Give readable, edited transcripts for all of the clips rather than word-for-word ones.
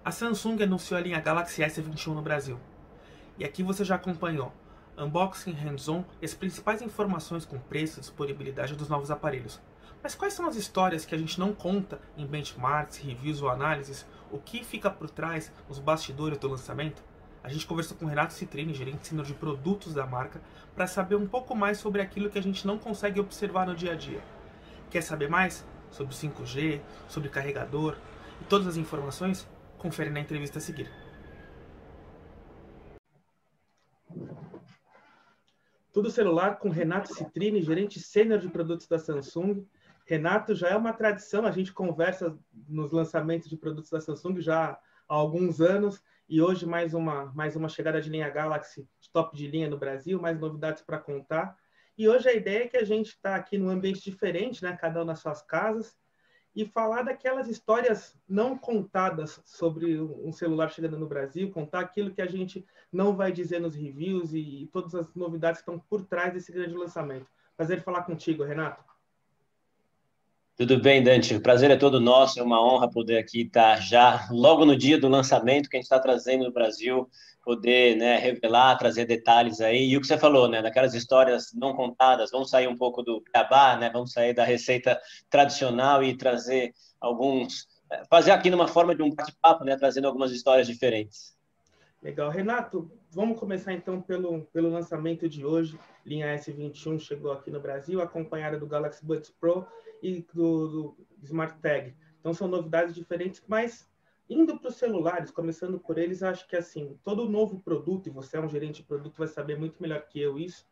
A Samsung anunciou a linha Galaxy S21 no Brasil. E aqui você já acompanhou unboxing, hands-on e as principais informações com preço e disponibilidade dos novos aparelhos. Mas quais são as histórias que a gente não conta em benchmarks, reviews ou análises? O que fica por trás, nos bastidores do lançamento? A gente conversou com Renato Citrini, gerente sênior de produtos da marca, para saber um pouco mais sobre aquilo que a gente não consegue observar no dia a dia. Quer saber mais sobre 5G, sobre carregador e todas as informações? Confere na entrevista a seguir. Tudo celular com Renato Citrini, gerente sênior de produtos da Samsung. Renato, já é uma tradição, a gente conversa nos lançamentos de produtos da Samsung já há alguns anos, e hoje mais uma chegada de linha Galaxy de top de linha no Brasil, mais novidades para contar. E hoje a ideia é que a gente está aqui num ambiente diferente, né? Cada um nas suas casas, e falar daquelas histórias não contadas sobre um celular chegando no Brasil, contar aquilo que a gente não vai dizer nos reviews e todas as novidades que estão por trás desse grande lançamento. Prazer falar contigo, Renato. Tudo bem, Dante? O prazer é todo nosso, é uma honra poder aqui estar já logo no dia do lançamento que a gente está trazendo no Brasil, poder, né, revelar, trazer detalhes aí. E o que você falou, né, daquelas histórias não contadas, vamos sair um pouco do beabá, né, vamos sair da receita tradicional e trazer alguns, fazer aqui numa forma de um bate-papo, né, trazendo algumas histórias diferentes. Legal. Renato, vamos começar então pelo lançamento de hoje. Linha S21 chegou aqui no Brasil, acompanhada do Galaxy Buds Pro e do Smart Tag. Então são novidades diferentes, mas indo para os celulares, começando por eles, acho que assim, todo novo produto, e você é um gerente de produto, vai saber muito melhor que eu isso,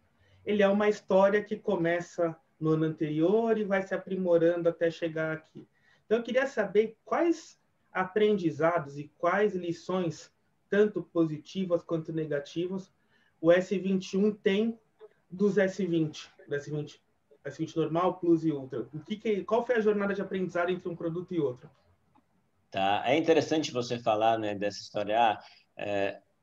ele é uma história que começa no ano anterior e vai se aprimorando até chegar aqui. Então eu queria saber quais aprendizados e quais lições tanto positivas quanto negativas, o S21 tem dos S20, do S20, S20 normal, Plus e Ultra. Qual foi a jornada de aprendizado entre um produto e outro? Tá? É interessante você falar, né, dessa história,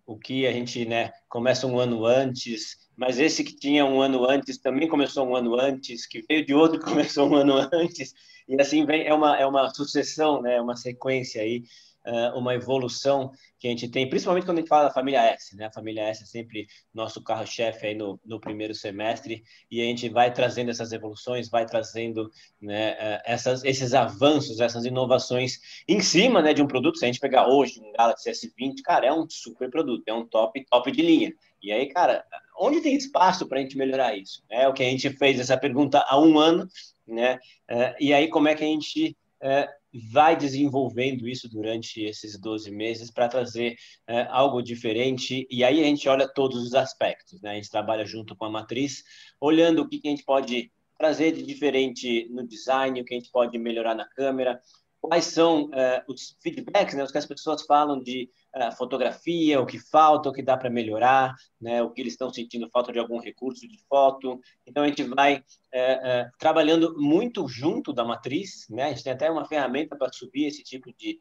o que a gente, né, começa um ano antes, mas esse que tinha um ano antes também começou um ano antes, que veio de outro que começou um ano antes, e assim vem, é uma sucessão, né, uma sequência aí, uma evolução que a gente tem, principalmente quando a gente fala da família S, né? A família S é sempre nosso carro-chefe aí no primeiro semestre, e a gente vai trazendo essas evoluções, vai trazendo, né, esses avanços, essas inovações em cima, né, de um produto. Se a gente pegar hoje um Galaxy S20, cara, é um super produto, é um top de linha. E aí, cara, onde tem espaço para a gente melhorar isso? É o que a gente fez essa pergunta há um ano, né? E aí, como é que a gente vai desenvolvendo isso durante esses 12 meses para trazer algo diferente? E aí a gente olha todos os aspectos, né? A gente trabalha junto com a matriz, olhando o que a gente pode trazer de diferente no design, o que a gente pode melhorar na câmera, quais são os feedbacks, né, os que as pessoas falam de fotografia, o que falta, o que dá para melhorar, né, o que eles estão sentindo falta de algum recurso de foto. Então, a gente vai trabalhando muito junto da matriz, né, a gente tem até uma ferramenta para subir esse tipo de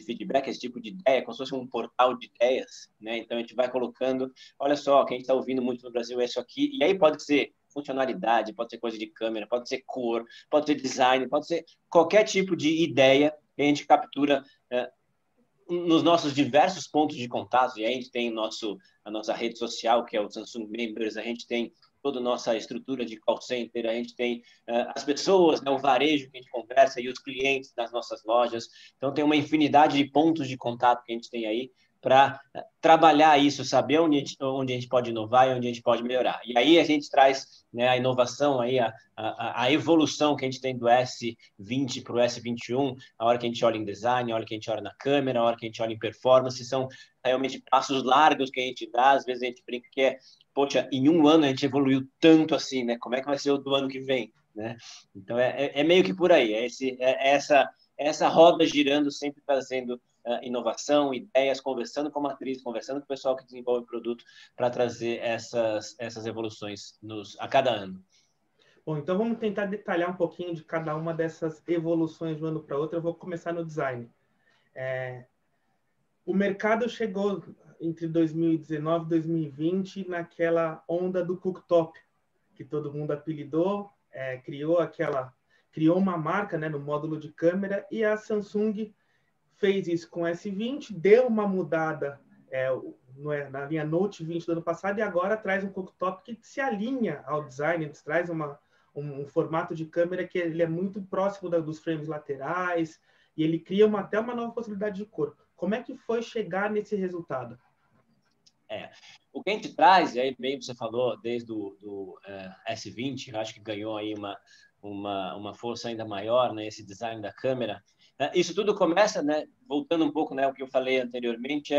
feedback, esse tipo de ideia, como se fosse um portal de ideias, né? Então a gente vai colocando, olha só, quem está ouvindo muito no Brasil é isso aqui, e aí pode ser funcionalidade, pode ser coisa de câmera, pode ser cor, pode ser design, pode ser qualquer tipo de ideia que a gente captura nos nossos diversos pontos de contato. E a gente tem a nossa rede social, que é o Samsung Members, a gente tem toda a nossa estrutura de call center, a gente tem as pessoas, né, o varejo que a gente conversa e os clientes das nossas lojas. Então, tem uma infinidade de pontos de contato que a gente tem aí para trabalhar isso, saber onde a gente pode inovar e onde a gente pode melhorar. E aí a gente traz, né, a inovação, aí, a evolução que a gente tem do S20 para o S21, a hora que a gente olha em design, a hora que a gente olha na câmera, a hora que a gente olha em performance, são realmente passos largos que a gente dá. Às vezes a gente brinca que poxa, em um ano a gente evoluiu tanto assim, né? Como é que vai ser o do ano que vem, né? Então é meio que por aí, essa roda girando, sempre trazendo inovação, ideias, conversando com a matriz, conversando com o pessoal que desenvolve o produto para trazer essas evoluções a cada ano. Bom, então vamos tentar detalhar um pouquinho de cada uma dessas evoluções de um ano para outro. Eu vou começar no design. O mercado chegou entre 2019 e 2020 naquela onda do cooktop, que todo mundo apelidou, criou uma marca, né, no módulo de câmera, e a Samsung fez isso com o S20, deu uma mudada na linha Note 20 do ano passado e agora traz um cooktop que se alinha ao design, traz um formato de câmera que ele é muito próximo dos frames laterais e ele cria até uma nova possibilidade de cor. Como é que foi chegar nesse resultado? O que a gente traz, e aí bem você falou, desde o S20, eu acho que ganhou aí uma força ainda maior, né, esse design da câmera. Isso tudo começa, né, voltando um pouco, né, o que eu falei anteriormente,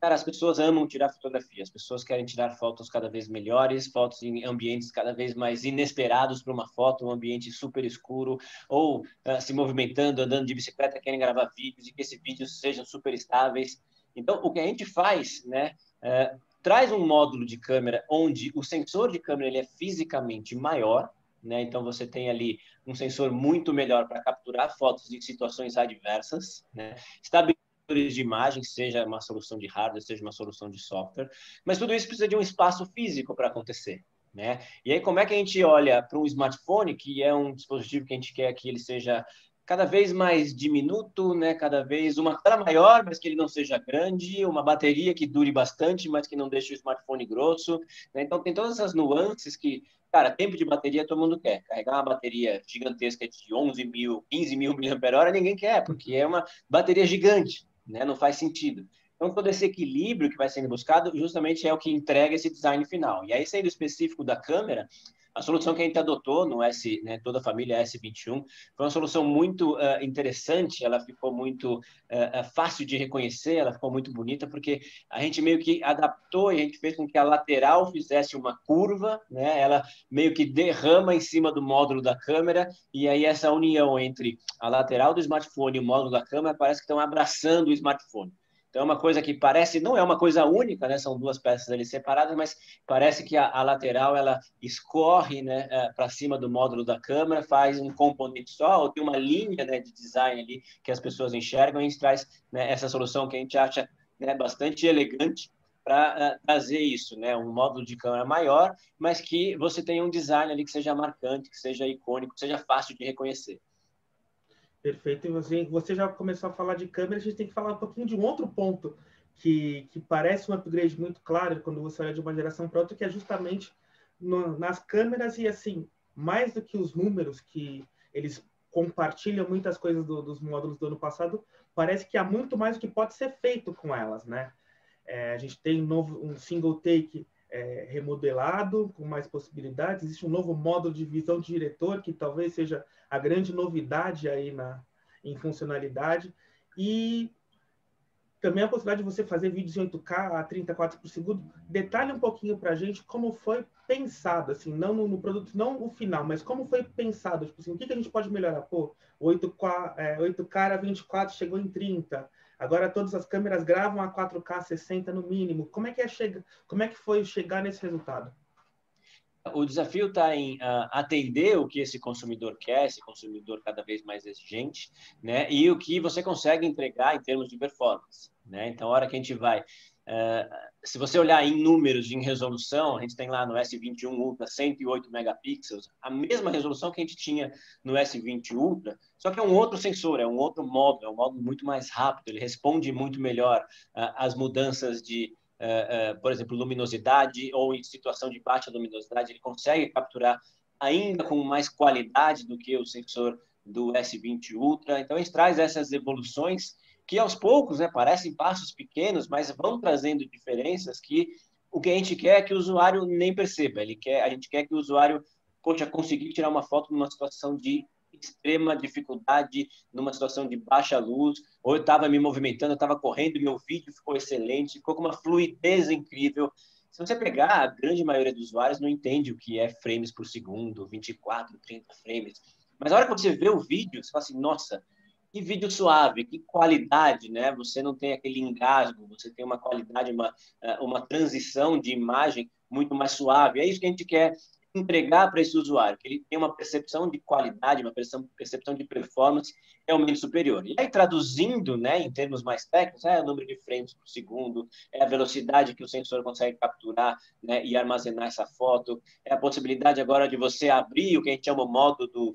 cara, as pessoas amam tirar fotografia, as pessoas querem tirar fotos cada vez melhores, fotos em ambientes cada vez mais inesperados para uma foto, um ambiente super escuro, ou se movimentando, andando de bicicleta, querem gravar vídeos e que esses vídeos sejam super estáveis. Então, o que a gente faz, né, traz um módulo de câmera onde o sensor de câmera ele é fisicamente maior, né? Então, você tem ali um sensor muito melhor para capturar fotos em situações adversas, né? Estabilizadores de imagem, seja uma solução de hardware, seja uma solução de software, mas tudo isso precisa de um espaço físico para acontecer, né? E aí, como é que a gente olha para um smartphone, que é um dispositivo que a gente quer que ele seja cada vez mais diminuto, né? Cada vez uma tela maior, mas que ele não seja grande, uma bateria que dure bastante, mas que não deixe o smartphone grosso, né? Então, tem todas essas nuances que, cara, tempo de bateria todo mundo quer. Carregar uma bateria gigantesca de 11 mil, 15 mil mAh, ninguém quer, porque é uma bateria gigante, né? Não faz sentido. Então, todo esse equilíbrio que vai sendo buscado justamente é o que entrega esse design final. E aí, sendo específico da câmera, a solução que a gente adotou no S, né, toda a família S21, foi uma solução muito interessante, ela ficou muito fácil de reconhecer, ela ficou muito bonita, porque a gente meio que adaptou e a gente fez com que a lateral fizesse uma curva, né, ela meio que derrama em cima do módulo da câmera, e aí essa união entre a lateral do smartphone e o módulo da câmera parece que estão abraçando o smartphone. Então, é uma coisa que parece, não é uma coisa única, né? São duas peças ali separadas, mas parece que a lateral, ela escorre, né, para cima do módulo da câmera, faz um componente só, ou tem uma linha, né, de design ali que as pessoas enxergam, e a gente traz, né, essa solução que a gente acha, né, bastante elegante para trazer isso, né? Um módulo de câmera maior, mas que você tenha um design ali que seja marcante, que seja icônico, que seja fácil de reconhecer. Perfeito. E você já começou a falar de câmera, a gente tem que falar um pouquinho de um outro ponto que parece um upgrade muito claro quando você olha de uma geração para outra, que é justamente nas câmeras e, assim, mais do que os números que eles compartilham muitas coisas dos módulos do ano passado, parece que há muito mais o que pode ser feito com elas, né? A gente tem um single take remodelado, com mais possibilidades. Existe um novo módulo de visão de diretor, que talvez seja a grande novidade aí em funcionalidade. E também a possibilidade de você fazer vídeos em 8K a 30 quadros por segundo. Detalhe um pouquinho para a gente como foi pensado, assim, não no produto, não o final, mas como foi pensado. Tipo assim, o que a gente pode melhorar? Pô, 8K era 24, chegou em 30. Agora todas as câmeras gravam a 4K 60 no mínimo. Como é que foi chegar nesse resultado? O desafio está em atender o que esse consumidor quer, esse consumidor cada vez mais exigente, né? E o que você consegue entregar em termos de performance, né? Então, a hora que a gente vai... se você olhar em números, em resolução, a gente tem lá no S21 Ultra 108 megapixels, a mesma resolução que a gente tinha no S20 Ultra, só que é um outro sensor, é um outro módulo, é um módulo muito mais rápido, ele responde muito melhor às mudanças de... por exemplo, luminosidade, ou em situação de baixa luminosidade, ele consegue capturar ainda com mais qualidade do que o sensor do S20 Ultra. Então, a gente traz essas evoluções que, aos poucos, né, parecem passos pequenos, mas vão trazendo diferenças que o que a gente quer é que o usuário nem perceba. A gente quer que o usuário, poxa, conseguir tirar uma foto numa situação de extrema dificuldade, numa situação de baixa luz, ou eu estava me movimentando, eu estava correndo, meu vídeo ficou excelente, ficou com uma fluidez incrível. Se você pegar, a grande maioria dos usuários não entende o que é frames por segundo, 24, 30 frames. Mas na hora que você vê o vídeo, você fala assim, nossa, que vídeo suave, que qualidade, né? Você não tem aquele engasgo, você tem uma qualidade, uma transição de imagem muito mais suave. É isso que a gente quer entregar para esse usuário, que ele tenha uma percepção de qualidade, uma percepção de performance realmente superior. E aí, traduzindo, né, em termos mais técnicos, é o número de frames por segundo, é a velocidade que o sensor consegue capturar, né, e armazenar essa foto, é a possibilidade agora de você abrir o que a gente chama o modo do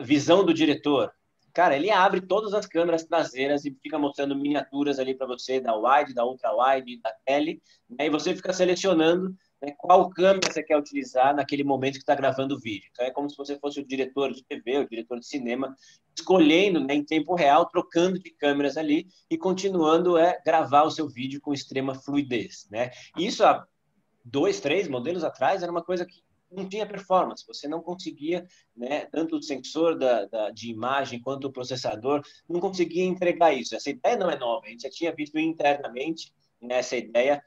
visão do diretor. cara, ele abre todas as câmeras traseiras e fica mostrando miniaturas ali para você, da wide, da ultra wide, da tele, né? E você fica selecionando, né, qual câmera você quer utilizar naquele momento que está gravando o vídeo. Então é como se você fosse o diretor de TV, o diretor de cinema, escolhendo, né, em tempo real, trocando de câmeras ali e continuando gravar o seu vídeo com extrema fluidez, né? Isso há 2, 3 modelos atrás era uma coisa que não tinha performance, você não conseguia, né, tanto o sensor de imagem quanto o processador, não conseguia entregar isso. Essa ideia não é nova, a gente já tinha visto internamente nessa ideia,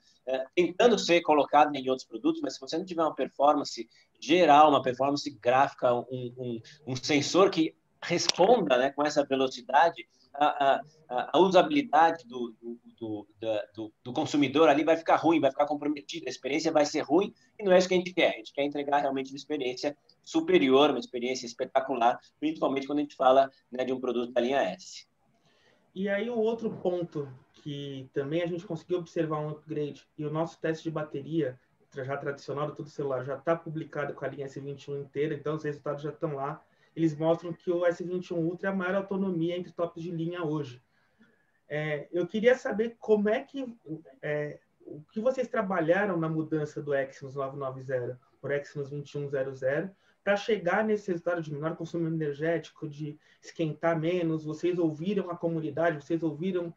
tentando ser colocada em outros produtos, mas se você não tiver uma performance geral, uma performance gráfica, um sensor que responda, né, com essa velocidade, a usabilidade do consumidor ali vai ficar ruim, vai ficar comprometida, a experiência vai ser ruim e não é isso que a gente quer. A gente quer entregar realmente uma experiência superior, uma experiência espetacular, principalmente quando a gente fala, né, de um produto da linha S. E aí o outro ponto que também a gente conseguiu observar um upgrade, e o nosso teste de bateria, já tradicional de todo celular, já está publicado com a linha S21 inteira, então os resultados já estão lá. Eles mostram que o S21 Ultra é a maior autonomia entre tops de linha hoje. Eu queria saber como é que o que vocês trabalharam na mudança do Exynos 990 por Exynos 2100 para chegar nesse resultado de menor consumo energético, de esquentar menos. Vocês ouviram a comunidade, vocês ouviram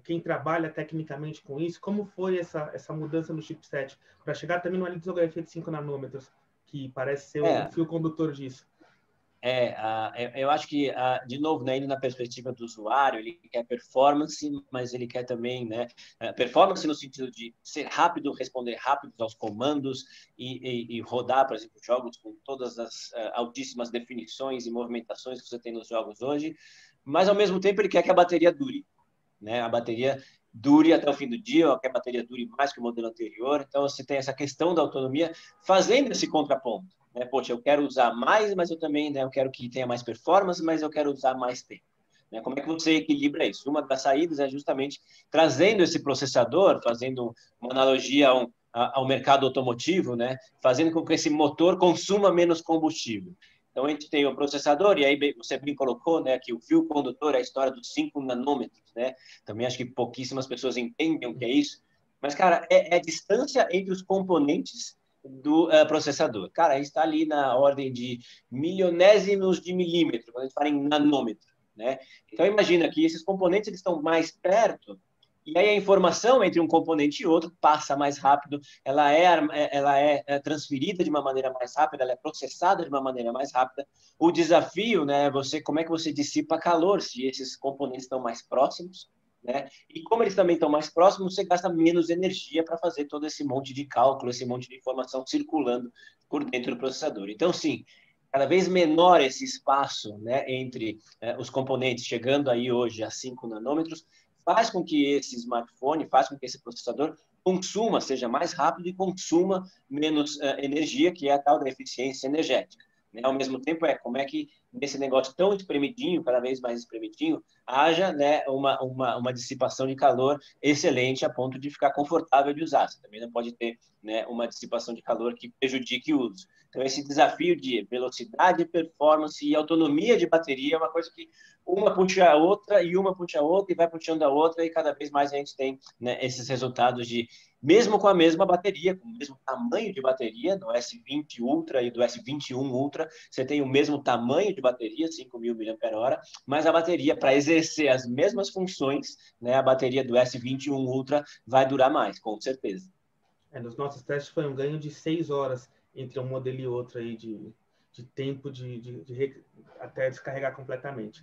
quem trabalha tecnicamente com isso? Como foi essa mudança no chipset para chegar também numa litografia de 5 nanômetros, que parece ser o fio condutor disso? Eu acho que, de novo, né, indo na perspectiva do usuário, ele quer performance, mas ele quer também, né, performance no sentido de ser rápido, responder rápido aos comandos e rodar, por exemplo, jogos com todas as altíssimas definições e movimentações que você tem nos jogos hoje, mas, ao mesmo tempo, ele quer que a bateria dure, né? A bateria dure até o fim do dia, ou que a bateria dure mais que o modelo anterior. Então, você tem essa questão da autonomia fazendo esse contraponto. Né? Poxa, eu quero usar mais, mas eu também, né, eu quero que tenha mais performance, mas eu quero usar mais tempo. Né? Como é que você equilibra isso? Uma das saídas é justamente trazendo esse processador, fazendo uma analogia ao mercado automotivo, né? Fazendo com que esse motor consuma menos combustível. Então, a gente tem o processador, e aí você bem colocou, né, que o fio condutor é a história dos 5 nanômetros, né? Também acho que pouquíssimas pessoas entendem o que é isso. Mas, cara, é a distância entre os componentes do processador. Cara, está ali na ordem de milionésimos de milímetro, quando a gente fala em nanômetro, né? Então, imagina que esses componentes eles estão mais perto, e aí a informação entre um componente e outro passa mais rápido, ela é transferida de uma maneira mais rápida, ela é processada de uma maneira mais rápida. O desafio, né, como é que você dissipa calor se esses componentes estão mais próximos, né? E como eles também estão mais próximos, você gasta menos energia para fazer todo esse monte de cálculo, esse monte de informação circulando por dentro do processador. Então, sim, cada vez menor esse espaço, né, entre os componentes, chegando aí hoje a 5 nanômetros, faz com que esse smartphone, faz com que esse processador consuma, seja mais rápido e consuma menos energia, que é a tal da eficiência energética. Né? Ao mesmo tempo, como é que nesse negócio tão espremidinho, cada vez mais espremidinho, haja, né, uma dissipação de calor excelente a ponto de ficar confortável de usar. Você também não pode ter, né, uma dissipação de calor que prejudique o uso. Então, esse desafio de velocidade, performance e autonomia de bateria é uma coisa que uma puxa a outra e uma puxa a outra e vai puxando a outra, e cada vez mais a gente tem, né, esses resultados de, mesmo com a mesma bateria, com o mesmo tamanho de bateria, do S20 Ultra e do S21 Ultra, você tem o mesmo tamanho de bateria, 5.000 mAh, mas a bateria, para exercer as mesmas funções, né, a bateria do S21 Ultra vai durar mais, com certeza. Nos nossos testes foi um ganho de 6 horas entre um modelo e outro aí de tempo até descarregar completamente.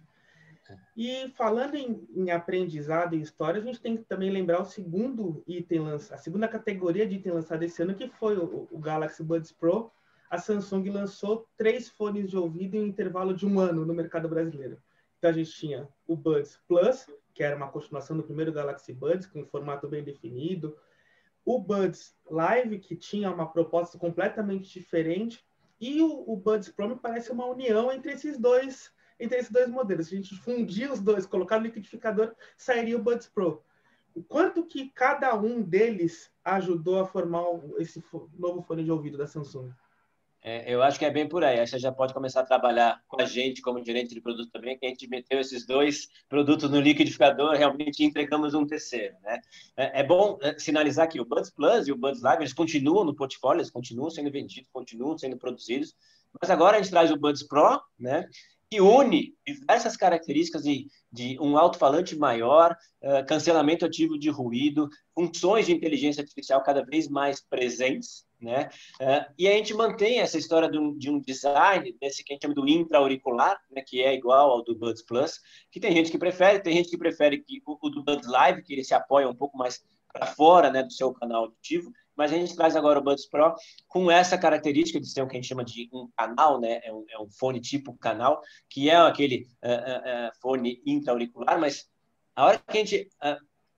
E falando em aprendizado e história, a gente tem que também lembrar o segundo item lançado, a segunda categoria de item lançado esse ano, que foi o Galaxy Buds Pro. A Samsung lançou 3 fones de ouvido em um intervalo de 1 ano no mercado brasileiro. Então a gente tinha o Buds Plus, que era uma continuação do primeiro Galaxy Buds, com um formato bem definido. O Buds Live, que tinha uma proposta completamente diferente. E o Buds Pro me parece uma união entre esses dois modelos. Se a gente fundir os dois, colocar no liquidificador, sairia o Buds Pro. O quanto que cada um deles ajudou a formar esse novo fone de ouvido da Samsung? Eu acho que é bem por aí. Aí você já pode começar a trabalhar com a gente como gerente de produto também, que a gente meteu esses 2 produtos no liquidificador, realmente entregamos um terceiro, né? É bom sinalizar que o Buds Plus e o Buds Live, eles continuam no portfólio, eles continuam sendo vendidos, continuam sendo produzidos, mas agora a gente traz o Buds Pro, né? Que une diversas características de um alto-falante maior, cancelamento ativo de ruído, funções de inteligência artificial cada vez mais presentes, né? E a gente mantém essa história de um design desse que a gente chama do intra-auricular, né, que é igual ao do Buds Plus, que tem gente que prefere, tem gente que prefere que o do Buds Live, que ele se apoia um pouco mais para fora, né, do seu canal auditivo, mas a gente traz agora o Buds Pro com essa característica de ser o que a gente chama de um canal, né, é um fone tipo canal, que é aquele fone intra-auricular, mas a hora que a gente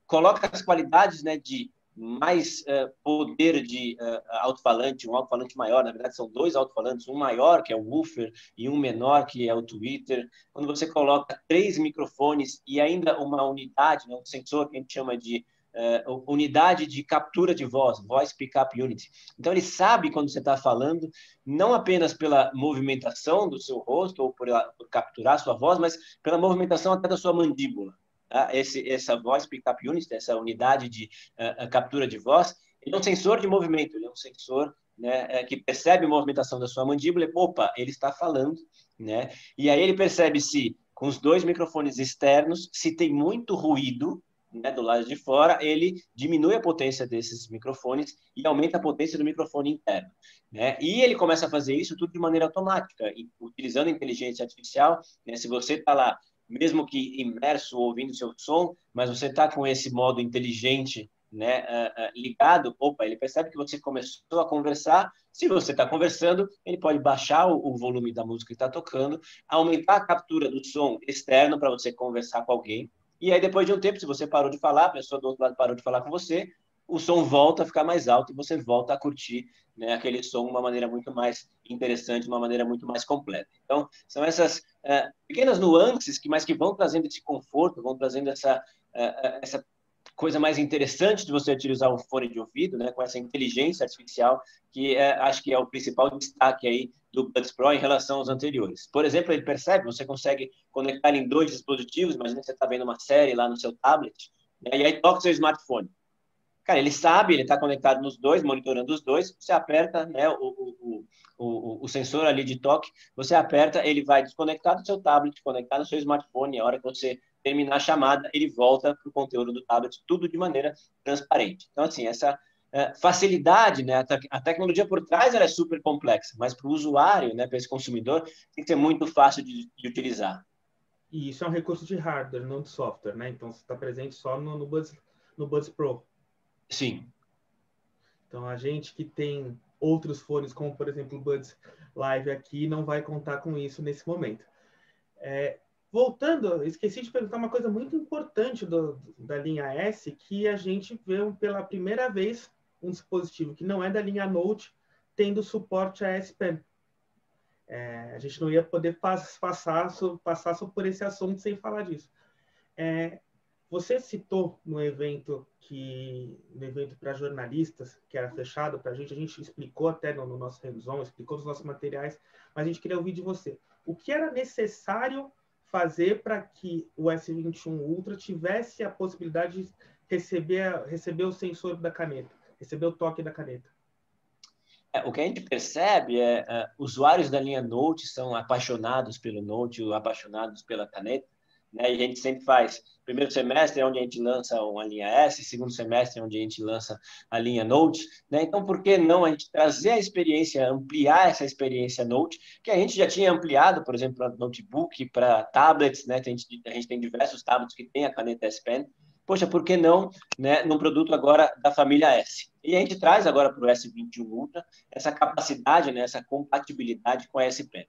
coloca as qualidades, né, de mais poder de alto-falante, um alto-falante maior, na verdade são 2 alto-falantes, um maior, que é o woofer, e um menor, que é o tweeter. Quando você coloca 3 microfones e ainda uma unidade, né, um sensor que a gente chama de unidade de captura de voz, Voice Pickup Unit. Então, ele sabe quando você está falando, não apenas pela movimentação do seu rosto ou por capturar a sua voz, mas pela movimentação até da sua mandíbula. Tá? Essa Voice Pickup Unit, essa unidade de captura de voz, ele é um sensor de movimento, ele é um sensor, né, que percebe a movimentação da sua mandíbula e, opa, ele está falando, né? E aí ele percebe se, com os 2 microfones externos, se tem muito ruído, né, do lado de fora, ele diminui a potência desses microfones e aumenta a potência do microfone interno, né? E ele começa a fazer isso tudo de maneira automática, utilizando inteligência artificial, né? Se você está lá, mesmo que imerso ouvindo seu som, mas você está com esse modo inteligente, né, ligado, opa, ele percebe que você começou a conversar. Se você está conversando, ele pode baixar o volume da música que está tocando, aumentar a captura do som externo para você conversar com alguém. E aí, depois de um tempo, se você parou de falar, a pessoa do outro lado parou de falar com você, o som volta a ficar mais alto e você volta a curtir, né, aquele som de uma maneira muito mais interessante, de uma maneira muito mais completa. Então, são essas pequenas nuances mas que vão trazendo esse conforto, vão trazendo essa coisa mais interessante de você utilizar um fone de ouvido, né, com essa inteligência artificial, que acho que é o principal destaque aí do Buds Pro em relação aos anteriores. Por exemplo, ele percebe, você consegue conectar em 2 dispositivos, imagina que você está vendo uma série lá no seu tablet, né, e aí toca o seu smartphone. Cara, ele sabe, ele está conectado nos 2, monitorando os 2, você aperta, né, o sensor ali de toque, você aperta, ele vai desconectar do seu tablet, conectar no seu smartphone, e a hora que você terminar a chamada, ele volta para o conteúdo do tablet, tudo de maneira transparente. Então, assim, essa facilidade, né, a tecnologia por trás ela é super complexa, mas para o usuário, né, para esse consumidor, tem que ser muito fácil de utilizar. E isso é um recurso de hardware, não de software, né? Então, você está presente só no Buds Pro. Sim. Então, a gente que tem outros fones, como, por exemplo, o Buds Live aqui, não vai contar com isso nesse momento. Voltando, esqueci de perguntar uma coisa muito importante da linha S, que a gente vê pela primeira vez um dispositivo que não é da linha Note tendo suporte a S Pen. A gente não ia poder passar só por esse assunto sem falar disso. Você citou no evento para jornalistas, que era fechado para a gente explicou até no nosso revisão, explicou os nossos materiais, mas a gente queria ouvir de você. O que era necessário fazer para que o S21 Ultra tivesse a possibilidade de receber o sensor da caneta, receber o toque da caneta? O que a gente percebe usuários da linha Note são apaixonados pelo Note, apaixonados pela caneta, né? E a gente sempre faz primeiro semestre é onde a gente lança uma linha S, segundo semestre é onde a gente lança a linha Note, né? Então, por que não a gente trazer a experiência, ampliar essa experiência Note, que a gente já tinha ampliado, por exemplo, para notebook, para tablets, né? A gente tem diversos tablets que tem a caneta S Pen. Poxa, por que não, né, num produto agora da família S? E a gente traz agora para o S21 Ultra essa capacidade, né, essa compatibilidade com a S Pen.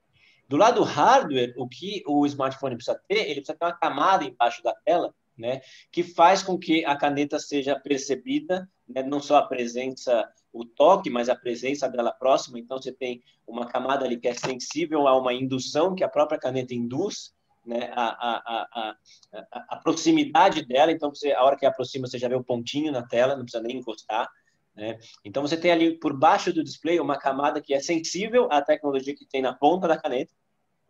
Do lado hardware, o que o smartphone precisa ter, ele precisa ter uma camada embaixo da tela, né, que faz com que a caneta seja percebida, né, não só a presença, o toque, mas a presença dela próxima. Então, você tem uma camada ali que é sensível a uma indução que a própria caneta induz, né, a proximidade dela. Então, a hora que aproxima, você já vê o pontinho na tela, não precisa nem encostar. né? Então, você tem ali por baixo do display uma camada que é sensível à tecnologia que tem na ponta da caneta,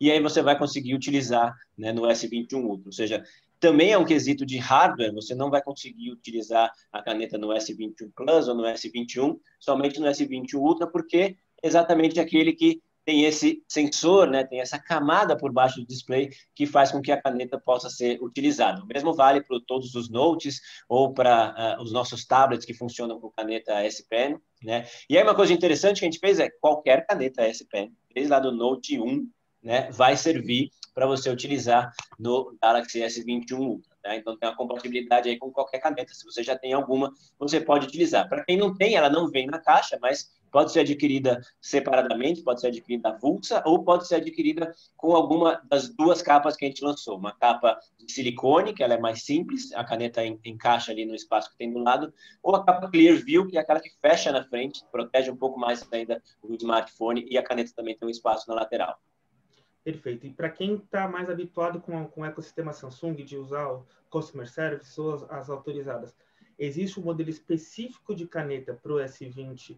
e aí você vai conseguir utilizar, né, no S21 Ultra. Ou seja, também é um quesito de hardware, você não vai conseguir utilizar a caneta no S21 Plus ou no S21, somente no S21 Ultra, porque é exatamente aquele que tem esse sensor, né, tem essa camada por baixo do display que faz com que a caneta possa ser utilizada. O mesmo vale para todos os notes ou para os nossos tablets que funcionam com caneta S Pen, né? E aí uma coisa interessante que a gente fez é qualquer caneta S Pen, desde lá do Note 1, né, vai servir para você utilizar no Galaxy S21 Ultra. Tá? Então, tem uma compatibilidade aí com qualquer caneta. Se você já tem alguma, você pode utilizar. Para quem não tem, ela não vem na caixa, mas pode ser adquirida separadamente, pode ser adquirida avulsa ou pode ser adquirida com alguma das duas capas que a gente lançou. Uma capa de silicone, que ela é mais simples, a caneta encaixa ali no espaço que tem do lado, ou a capa Clearview, que é aquela que fecha na frente, protege um pouco mais ainda o smartphone e a caneta também tem um espaço na lateral. Perfeito. E para quem está mais habituado com o ecossistema Samsung de usar o Customer Service ou as autorizadas, existe um modelo específico de caneta para o S21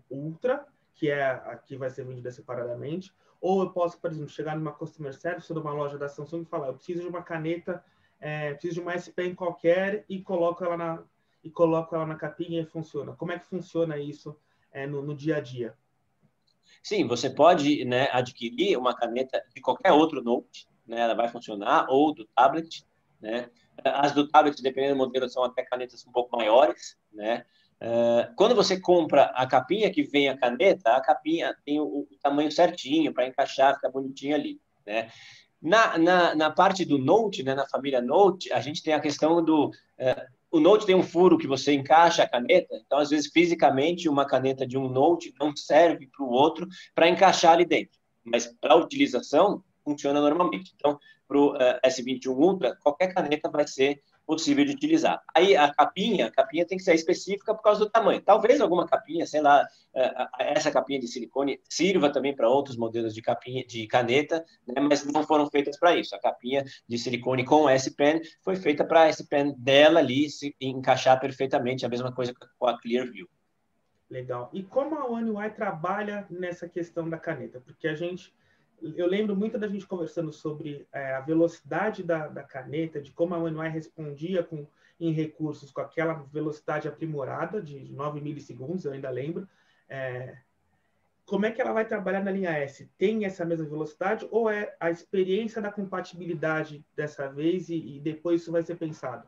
Ultra, que é a que vai ser vendida separadamente, ou eu posso, por exemplo, chegar numa Customer Service ou numa loja da Samsung e falar, eu preciso de uma caneta, preciso de uma S Pen qualquer e coloco ela na capinha e funciona. Como é que funciona isso no dia a dia? Sim, você pode, né, adquirir uma caneta de qualquer outro Note, né, ela vai funcionar, ou do tablet, né? As do tablet, dependendo do modelo, são até canetas um pouco maiores, né? Quando você compra a capinha que vem a caneta, a capinha tem o tamanho certinho para encaixar, fica bonitinho ali, né? Na parte do Note, né, na família Note, a gente tem a questão do... o Note tem um furo que você encaixa a caneta, então, às vezes, fisicamente, uma caneta de um Note não serve para o outro para encaixar ali dentro. Mas, para utilização, funciona normalmente. Então, para o S21 Ultra, qualquer caneta vai ser possível de utilizar. Aí, a capinha tem que ser específica por causa do tamanho. Talvez alguma capinha, sei lá, essa capinha de silicone sirva também para outros modelos de capinha, de caneta, né, mas não foram feitas para isso. A capinha de silicone com S Pen foi feita para a S Pen dela ali se encaixar perfeitamente, a mesma coisa com a Clearview. Legal. E como a One UI trabalha nessa questão da caneta? Porque eu lembro muito da gente conversando sobre a velocidade da caneta, de como a One UI respondia em recursos com aquela velocidade aprimorada de 9 milissegundos, eu ainda lembro. Como é que ela vai trabalhar na linha S? Tem essa mesma velocidade ou é a experiência da compatibilidade dessa vez e depois isso vai ser pensado?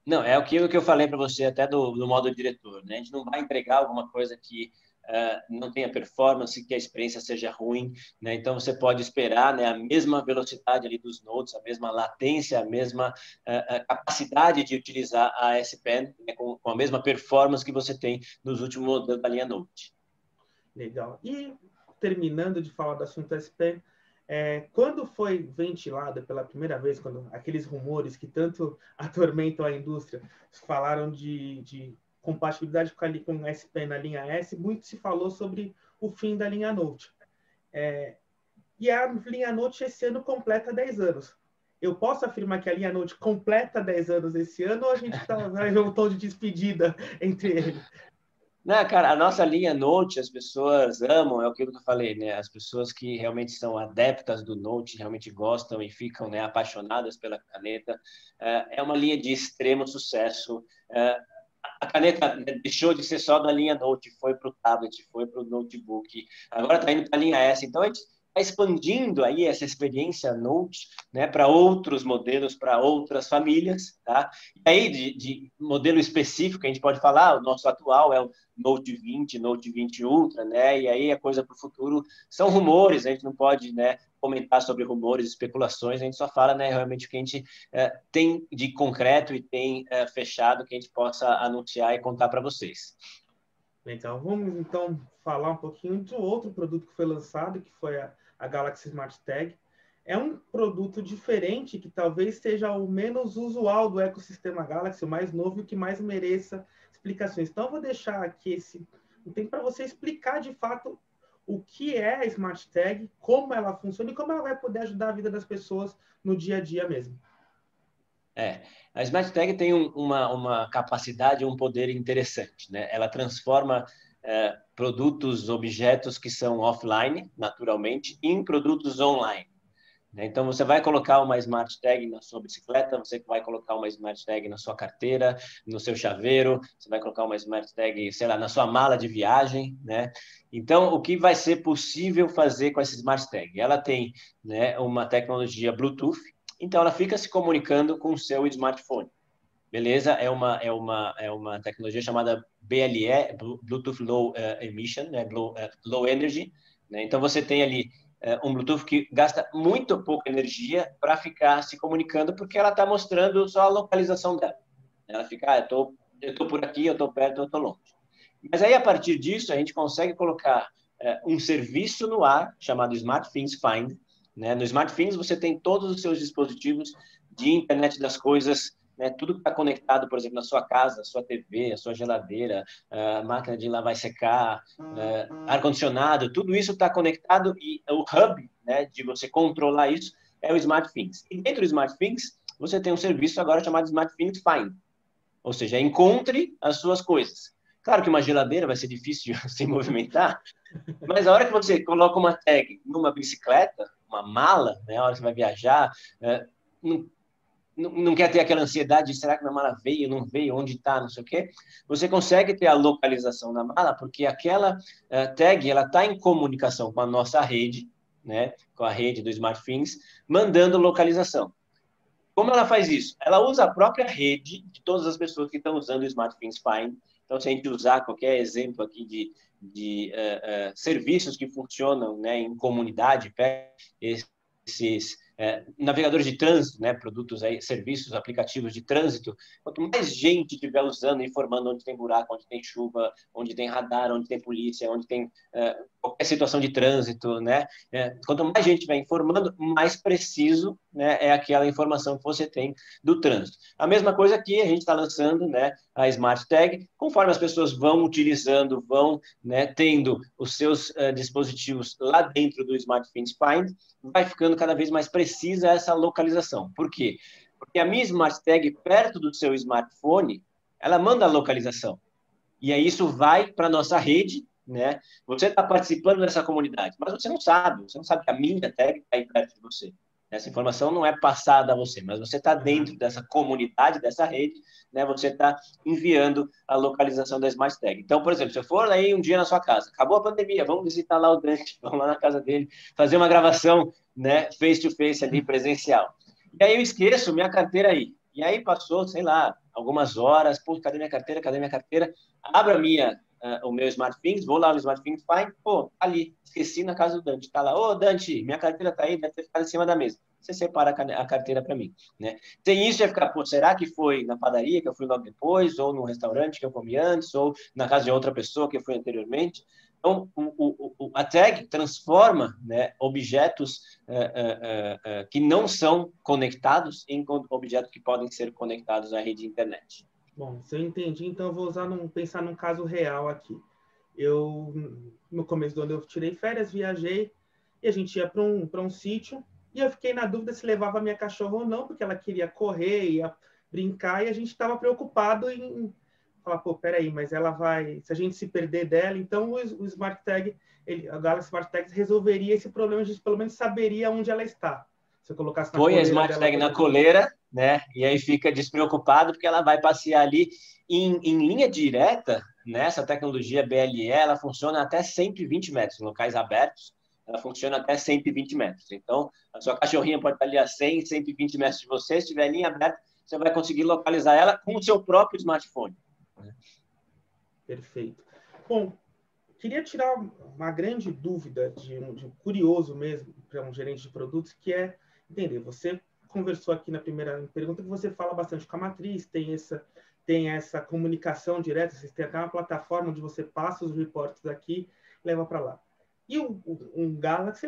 Não, é aquilo que eu falei para você até do modo diretor, né? A gente não vai entregar alguma coisa que não tenha performance, que a experiência seja ruim, né? Então você pode esperar, né, a mesma velocidade ali dos nodes, a mesma latência, a mesma capacidade de utilizar a S Pen, né, com a mesma performance que você tem nos últimos modelos da linha Note. Legal. E terminando de falar do assunto S Pen, quando foi ventilado pela primeira vez, quando aqueles rumores que tanto atormentam a indústria falaram de compatibilidade com S Pen na linha S, muito se falou sobre o fim da linha Note. E a linha Note esse ano completa 10 anos. Eu posso afirmar que a linha Note completa 10 anos esse ano ou a gente vai ver um tom de despedida entre eles? Não, cara, a nossa linha Note, as pessoas amam, é aquilo que eu falei, né? As pessoas que realmente são adeptas do Note, realmente gostam e ficam, né, apaixonadas pela caneta. É uma linha de extremo sucesso. A caneta deixou de ser só da linha Note, foi para o tablet, foi para o notebook, agora está indo para a linha S. Então, a gente está expandindo aí essa experiência Note, né, para outros modelos, para outras famílias, tá? E aí, de modelo específico, a gente pode falar, o nosso atual é o Note 20, Note 20 Ultra, né? E aí a coisa para o futuro são rumores, a gente não pode, né, comentar sobre rumores, especulações, a gente só fala, né, realmente o que a gente tem de concreto e tem fechado que a gente possa anunciar e contar para vocês. Legal. Vamos então falar um pouquinho do outro produto que foi lançado, que foi a Galaxy Smart Tag. É um produto diferente, que talvez seja o menos usual do ecossistema Galaxy, o mais novo e o que mais mereça explicações. Então, eu vou deixar aqui um tempo para você explicar de fato o que é a Smart Tag, como ela funciona e como ela vai poder ajudar a vida das pessoas no dia a dia mesmo. A Smart Tag tem uma capacidade, um poder interessante, né? Ela transforma produtos, objetos que são offline, naturalmente, em produtos online. Então, você vai colocar uma Smart Tag na sua bicicleta, você vai colocar uma Smart Tag na sua carteira, no seu chaveiro, você vai colocar uma Smart Tag, sei lá, na sua mala de viagem, né? Então, o que vai ser possível fazer com essa Smart Tag? Ela tem, né, uma tecnologia Bluetooth, então ela fica se comunicando com o seu smartphone. Beleza? É uma tecnologia chamada BLE, Bluetooth Low Emission, né? Low Energy, né? Então, você tem ali um Bluetooth que gasta muito pouca energia para ficar se comunicando, porque ela está mostrando só a localização dela. Ela fica, eu tô por aqui, eu estou perto, eu estou longe. Mas aí, a partir disso, a gente consegue colocar um serviço no ar, chamado SmartThings Find, né? No SmartThings, você tem todos os seus dispositivos de internet das coisas, né? Tudo que está conectado, por exemplo, na sua casa, a sua TV, a sua geladeira, a máquina de lavar e secar, ar-condicionado, tudo isso está conectado e o hub, né, de você controlar isso é o SmartThings. E dentro do SmartThings, você tem um serviço agora chamado SmartThings Find, ou seja, encontre as suas coisas. Claro que uma geladeira vai ser difícil de se movimentar, mas a hora que você coloca uma tag numa bicicleta, uma mala, né, a hora que você vai viajar, não quer ter aquela ansiedade de será que minha mala veio, não veio, onde está, não sei o quê, você consegue ter a localização da mala, porque aquela tag ela está em comunicação com a nossa rede, né, com a rede do SmartThings, mandando localização. Como ela faz isso? Ela usa a própria rede de todas as pessoas que estão usando o SmartThings Find. Então, se a gente usar qualquer exemplo aqui de serviços que funcionam, né, em comunidade, esses navegadores de trânsito, né, produtos aí, serviços, aplicativos de trânsito, quanto mais gente estiver usando, informando onde tem buraco, onde tem chuva, onde tem radar, onde tem polícia, onde tem qualquer situação de trânsito, né, quanto mais gente estiver informando, mais preciso, né, é aquela informação que você tem do trânsito. A mesma coisa que a gente está lançando, né, a Smart Tag, conforme as pessoas vão utilizando, vão, né, tendo os seus dispositivos lá dentro do SmartThings Find, vai ficando cada vez mais precisa essa localização. Por quê? Porque a minha Smart Tag, perto do seu smartphone, ela manda a localização. E aí isso vai para a nossa rede, né? Você está participando dessa comunidade, mas você não sabe que a minha tag está aí perto de você. Essa informação não é passada a você, mas você está dentro dessa comunidade, dessa rede, né? Você está enviando a localização da Smart Tag. Então, por exemplo, se eu for aí um dia na sua casa, acabou a pandemia, vamos visitar lá o Dante, vamos lá na casa dele, fazer uma gravação, né, face to face ali, presencial. E aí eu esqueço minha carteira aí. E aí passou, sei lá, algumas horas, pô, cadê minha carteira? Cadê minha carteira? Abro o meu SmartThings, vou lá no SmartThings Find, pô, ali, esqueci na casa do Dante, tá lá, ô Dante, minha carteira tá aí, deve ter ficado em cima da mesa. Você separa a carteira para mim, né? Sem isso, ia ficar, pô, será que foi na padaria que eu fui logo depois, ou no restaurante que eu comi antes, ou na casa de outra pessoa que eu fui anteriormente? Então, a tag transforma, né, objetos que não são conectados em objetos que podem ser conectados à rede de internet. Bom, se eu entendi, então eu vou pensar num caso real aqui. No começo do ano, eu tirei férias, viajei, e a gente ia para um sítio, e eu fiquei na dúvida se levava minha cachorra ou não, porque ela queria correr, ia brincar, e a gente estava preocupado em falar, pô, peraí, mas ela vai... Se a gente se perder dela, então o Smart Tag, a Galaxy Smart Tag resolveria esse problema, a gente pelo menos saberia onde ela está. Se eu colocasse na coleira dela... Põe a Smart Tag na coleira, né? E aí fica despreocupado, porque ela vai passear ali em linha direta, né? Essa tecnologia BLE, ela funciona até 120 metros, em locais abertos, ela funciona até 120 metros. Então, a sua cachorrinha pode estar ali a 100, 120 metros de você, se tiver linha aberta, você vai conseguir localizar ela com o seu próprio smartphone. Perfeito. Bom, queria tirar uma grande dúvida de um curioso mesmo para um gerente de produtos, que é entender, você conversou aqui na primeira pergunta que você fala bastante com a matriz, tem essa comunicação direta, vocês têm até uma plataforma onde você passa os reportes aqui e leva para lá. E um Galaxy,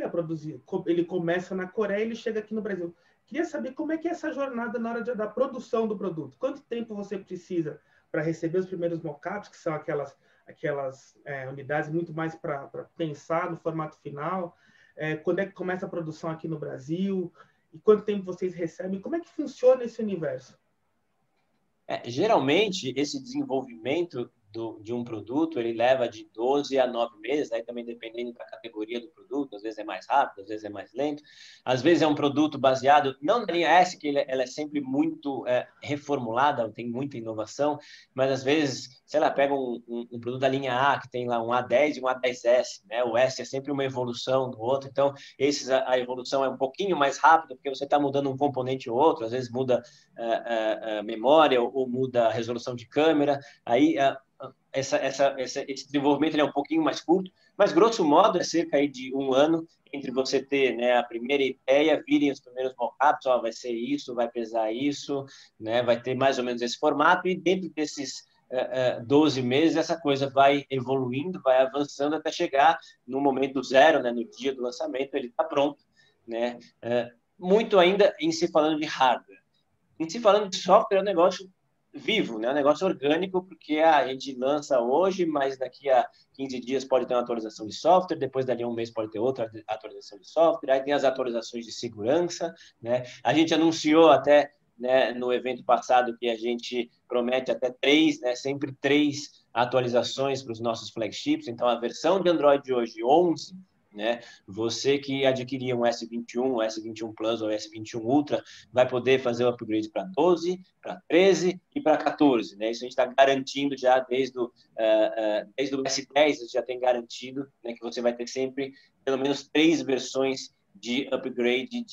ele começa na Coreia e ele chega aqui no Brasil. Queria saber como é que é essa jornada na hora da produção do produto. Quanto tempo você precisa para receber os primeiros mockups, que são aquelas unidades muito mais para pensar no formato final? Quando é que começa a produção aqui no Brasil? E quanto tempo vocês recebem? Como é que funciona esse universo? Geralmente, esse desenvolvimento de um produto, ele leva de 12 a 9 meses, aí também dependendo da categoria do produto, às vezes é mais rápido, às vezes é mais lento. Às vezes é um produto baseado, não na linha S, que ela é sempre muito reformulada, tem muita inovação, mas às vezes, sei lá, pega um produto da linha A, que tem lá um A10 e um A10S, né? O S é sempre uma evolução do outro, então a evolução é um pouquinho mais rápida, porque você está mudando um componente ou outro, às vezes muda memória ou muda a resolução de câmera, aí esse desenvolvimento ele é um pouquinho mais curto, mas grosso modo é cerca aí de um ano entre você ter, né, a primeira ideia, virem os primeiros mockups, vai ser isso, vai pesar isso, né, vai ter mais ou menos esse formato, e dentro desses 12 meses essa coisa vai evoluindo, vai avançando até chegar no momento zero, né, no dia do lançamento, ele está pronto, né, muito ainda em se falando de hardware. Em se falando de software, é um negócio vivo, né? Um negócio orgânico, porque a gente lança hoje, mas daqui a 15 dias pode ter uma atualização de software, depois dali a um mês pode ter outra atualização de software, aí tem as atualizações de segurança, né? A gente anunciou até, né, no evento passado que a gente promete até 3, né, sempre 3 atualizações para os nossos flagships, então a versão de Android hoje, 11, né? Você que adquirir um S21, S21 Plus ou S21 Ultra, vai poder fazer o upgrade para 12, para 13 e para 14. Né? Isso a gente está garantindo já desde o S10, você já tem garantido, né, que você vai ter sempre pelo menos 3 versões de upgrade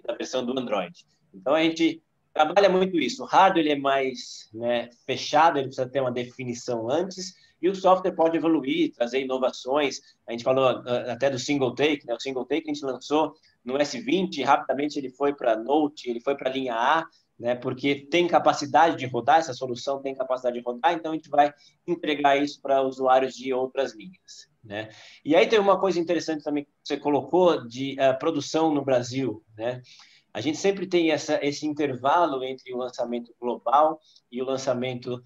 da versão do Android. Então, a gente trabalha muito isso. O hardware ele é mais, né, fechado, ele precisa ter uma definição antes, e o software pode evoluir, trazer inovações. A gente falou até do single take, né? O single take que a gente lançou no S20, rapidamente ele foi para Note, ele foi para a linha A, né? Porque tem capacidade de rodar, essa solução tem capacidade de rodar, então a gente vai entregar isso para usuários de outras linhas, né? E aí tem uma coisa interessante também que você colocou de produção no Brasil, né? A gente sempre tem esse intervalo entre o lançamento global e o lançamento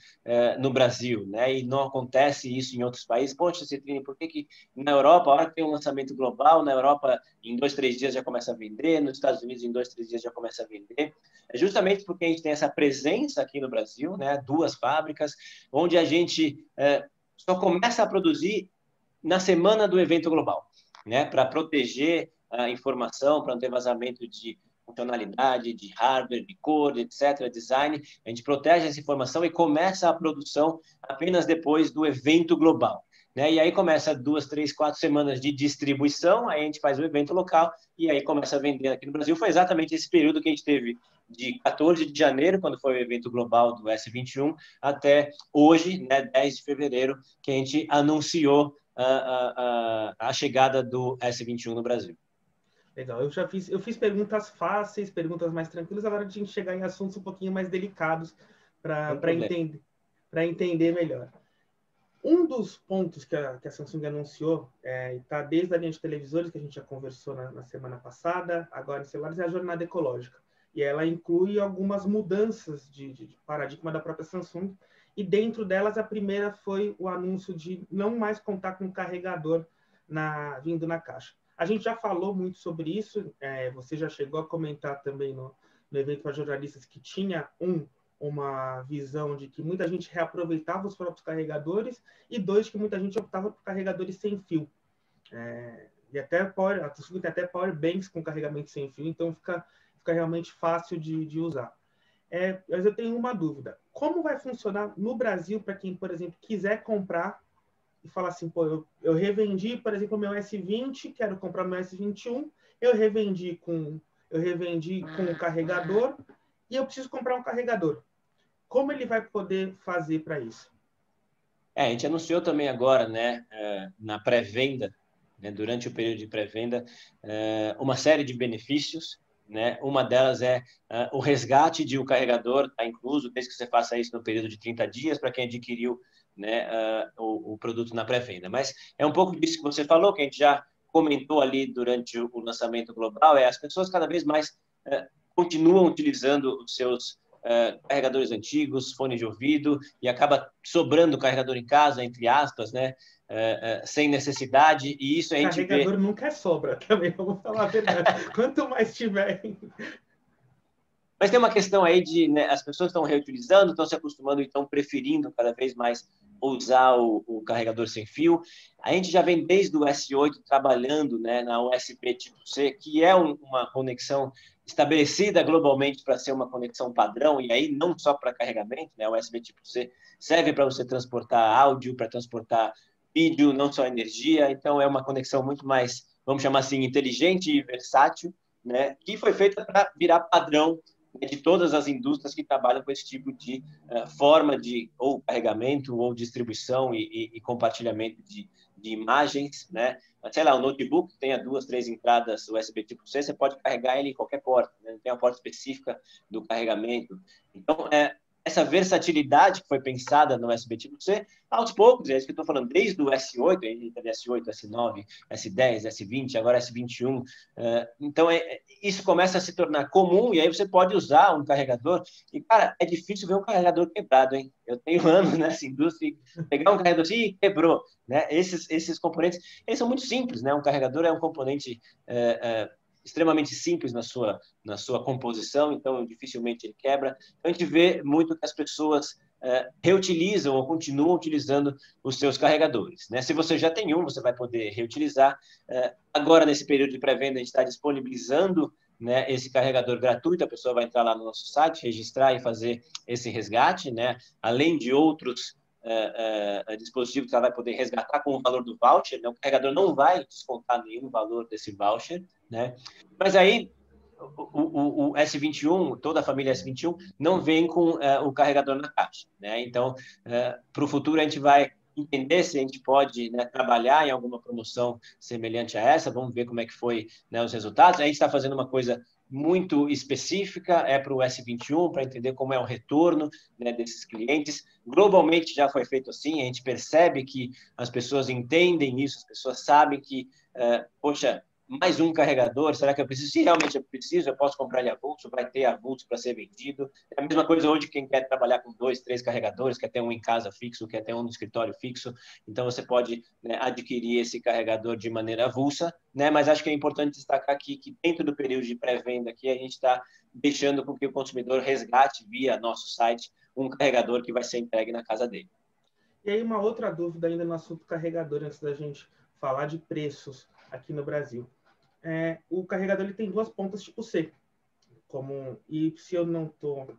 no Brasil, né? E não acontece isso em outros países. Poxa, Citrine, por que na Europa, a hora que tem um lançamento global, na Europa em 2, 3 dias já começa a vender, nos Estados Unidos em 2, 3 dias já começa a vender? É justamente porque a gente tem essa presença aqui no Brasil, né? 2 fábricas, onde a gente só começa a produzir na semana do evento global, né? Para proteger a informação, para não ter vazamento de funcionalidade, de hardware, de cor, etc., design, a gente protege essa informação e começa a produção apenas depois do evento global. Né? E aí começa 2, 3, 4 semanas de distribuição, aí a gente faz o evento local e aí começa a vender aqui no Brasil. Foi exatamente esse período que a gente teve de 14 de janeiro, quando foi o evento global do S21, até hoje, né, 10 de fevereiro, que a gente anunciou a chegada do S21 no Brasil. Legal, eu fiz perguntas fáceis, perguntas mais tranquilas, agora a gente chegar em assuntos um pouquinho mais delicados para entender melhor. Um dos pontos que a Samsung anunciou, está desde a linha de televisores, que a gente já conversou na semana passada, agora em celulares, é a jornada ecológica. E ela inclui algumas mudanças de paradigma da própria Samsung, e dentro delas a primeira foi o anúncio de não mais contar com carregador vindo na caixa. A gente já falou muito sobre isso, você já chegou a comentar também no evento para jornalistas que tinha uma visão de que muita gente reaproveitava os próprios carregadores e 2, que muita gente optava por carregadores sem fio. E até a Samsung tem até power banks com carregamento sem fio, então fica realmente fácil de usar. Mas eu tenho uma dúvida. Como vai funcionar no Brasil para quem, por exemplo, quiser comprar e falar assim, pô, eu revendi, por exemplo, o meu S20, quero comprar o meu S21, eu revendi com o carregador e eu preciso comprar um carregador. Como ele vai poder fazer para isso? A gente anunciou também agora, né, na pré-venda, né, durante o período de pré-venda, uma série de benefícios, né? Uma delas é o resgate de um carregador, está incluso, desde que você faça isso no período de 30 dias, para quem adquiriu, né, o produto na pré-venda. Mas é um pouco disso que você falou, que a gente já comentou ali durante o lançamento global, as pessoas cada vez mais continuam utilizando os seus carregadores antigos, fone de ouvido, e acaba sobrando carregador em casa, entre aspas, né? sem necessidade, e isso a gente vê... Carregador nunca é sobra, também, vamos falar a verdade. Quanto mais tiver... Mas tem uma questão aí de, né, as pessoas estão reutilizando, estão se acostumando, estão preferindo cada vez mais usar o carregador sem fio. A gente já vem desde o S8 trabalhando, né, na USB tipo C, que é uma conexão estabelecida globalmente para ser uma conexão padrão, e aí não só para carregamento, né, o USB tipo C serve para você transportar áudio, para transportar vídeo, não só energia, então é uma conexão muito mais, vamos chamar assim, inteligente e versátil, né, que foi feita para virar padrão de todas as indústrias que trabalham com esse tipo de forma de ou carregamento ou distribuição e compartilhamento de imagens, né? Sei lá, o notebook tenha 2, 3 entradas USB tipo C, você pode carregar ele em qualquer porta, né? Não tem uma porta específica do carregamento. Então, essa versatilidade que foi pensada no USB tipo C, aos poucos, é isso que eu estou falando, desde o S8, a gente teve S8, S9, S10, S20, agora S21. Então, isso começa a se tornar comum, e aí você pode usar um carregador. E, cara, é difícil ver um carregador quebrado, hein? Eu tenho anos nessa indústria, pegar um carregador assim e quebrou, né? Esses componentes, eles são muito simples, né? Um carregador é um componente extremamente simples na sua composição, então dificilmente ele quebra. Então, a gente vê muito que as pessoas reutilizam ou continuam utilizando os seus carregadores, né? Se você já tem um, você vai poder reutilizar. Agora, nesse período de pré-venda, a gente está disponibilizando, né, esse carregador gratuito. A pessoa vai entrar lá no nosso site, registrar e fazer esse resgate, né? Além de outros dispositivos que ela vai poder resgatar com o valor do voucher, né? O carregador não vai descontar nenhum valor desse voucher, né? Mas aí o S21, toda a família S21, não vem com o carregador na caixa, né? Então, para o futuro, a gente vai entender se a gente pode, né, trabalhar em alguma promoção semelhante a essa. Vamos ver como é que foi, né, os resultados. A gente está fazendo uma coisa muito específica, para o S21, para entender como é o retorno, né, desses clientes. Globalmente já foi feito assim, a gente percebe que as pessoas entendem isso, as pessoas sabem que, poxa, mais um carregador, será que eu preciso? Se realmente eu preciso, eu posso comprar ele avulso, vai ter avulso para ser vendido. É a mesma coisa hoje, quem quer trabalhar com 2, 3 carregadores, quer ter um em casa fixo, quer ter um no escritório fixo, então você pode, né, adquirir esse carregador de maneira avulsa, né? Mas acho que é importante destacar aqui que dentro do período de pré-venda aqui, a gente está deixando com que o consumidor resgate via nosso site um carregador que vai ser entregue na casa dele. E aí uma outra dúvida ainda no assunto carregador, antes da gente falar de preços aqui no Brasil. O carregador ele tem 2 pontas tipo C. E se eu não estou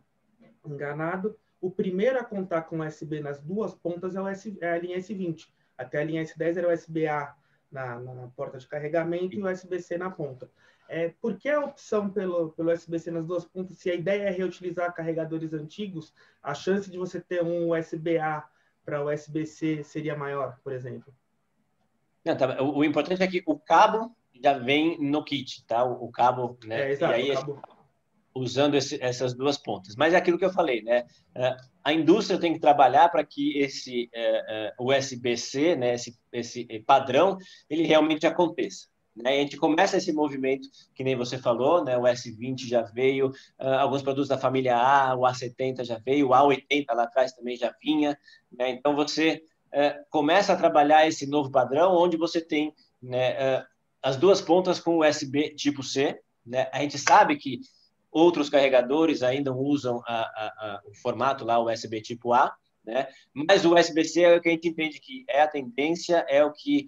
enganado, o primeiro a contar com USB nas 2 pontas é a linha S20. Até a linha S10 era USB-A na porta de carregamento e o USB-C na ponta. Por que a opção pelo USB-C nas 2 pontas? Se a ideia é reutilizar carregadores antigos, a chance de você ter um USB-A para USB-C seria maior, por exemplo? Não, tá, o importante é que o cabo já vem no kit, tá? O cabo, né? Exato, E aí, o cabo. usando essas 2 pontas. Mas é aquilo que eu falei, né? A indústria tem que trabalhar para que esse USB-C, né? Esse padrão, ele realmente aconteça, né? E a gente começa esse movimento, que nem você falou, né? O S20 já veio, alguns produtos da família A, o A70 já veio, o A80 lá atrás também já vinha, né? Então você começa a trabalhar esse novo padrão, onde você tem, né, as 2 pontas com USB tipo C, né? A gente sabe que outros carregadores ainda usam o formato lá, USB tipo A, né? Mas o USB-C é o que a gente entende que é a tendência, é o que